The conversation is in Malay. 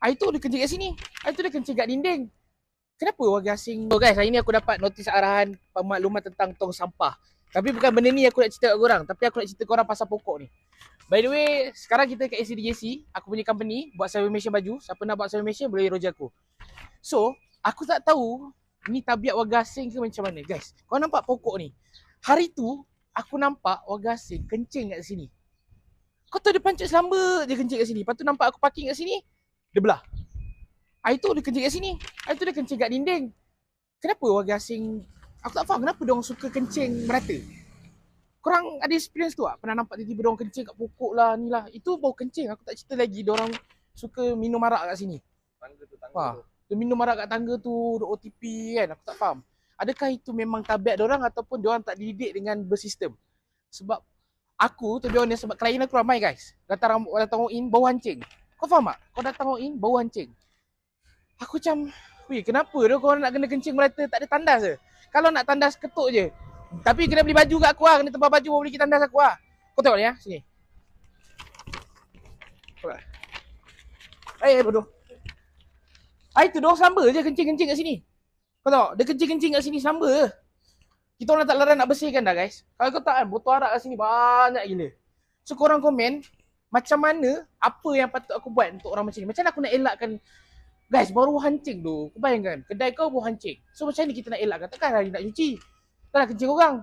Air tu dia kencing kat sini. Air tu dia kencing kat dinding. Kenapa warga asing? So guys, hari ni aku dapat notis arahan pemakluman tentang tong sampah. Tapi bukan benda ni aku nak cerita kat korang. Tapi aku nak cerita korang pasal pokok ni. By the way, sekarang kita kat ACDJC. Aku punya company buat sublimation baju. Siapa nak buat sublimation boleh roja aku. So, aku tak tahu ni tabiat warga asing ke macam mana. Guys, kau nampak pokok ni? Hari tu, aku nampak warga asing kencing kat sini. Kau tahu dia pancit selamba dia kencing kat sini. Lepas tu nampak aku parking kat sini, dia belah. Air tu dia kencing kat sini. Air tu dia kencing kat dinding. Kenapa warga asing? Aku tak faham kenapa diorang suka kencing merata. Korang ada experience tu tak? Pernah nampak tiba-tiba diorang kencing kat pokok lah, ni lah. Itu bau kencing. Aku tak cerita lagi diorang suka minum arak kat sini. Tangga tu. Dia minum arak kat tangga tu, OTP kan. Aku tak faham. Adakah itu memang tabiat diorang ataupun diorang tak dididik dengan bersistem? Sebab aku, to be honest, sebab klien aku ramai guys. Datang walk in, bau hancing. Kau faham tak? Kau datang walk in, bau hancing. Aku macam, weh kenapa dia korang nak kena kencing merata tak ada tandas ke? Kalau nak tandas ketuk je. Tapi kena beli baju kat aku lah, kena tempah baju baru beli tandas aku lah. Kau tengok ni ya, sini. Bodoh. Itu diorang selamba je kencing-kencing kat sini. Kau tengok, dia kencing-kencing kat sini selamba je. Kita orang tak larang nak bersihkan dah guys. Kalau kau tak kan, botol arak kat sini banyak gila. So korang komen, macam mana, apa yang patut aku buat untuk orang macam ni. Macam mana aku nak elakkan. Guys, baru hancing tu. Kau bayangkan, kedai kau baru hancing. So macam ni kita nak elakkan. Takkan hari nak cuci. Tak nak kencing orang.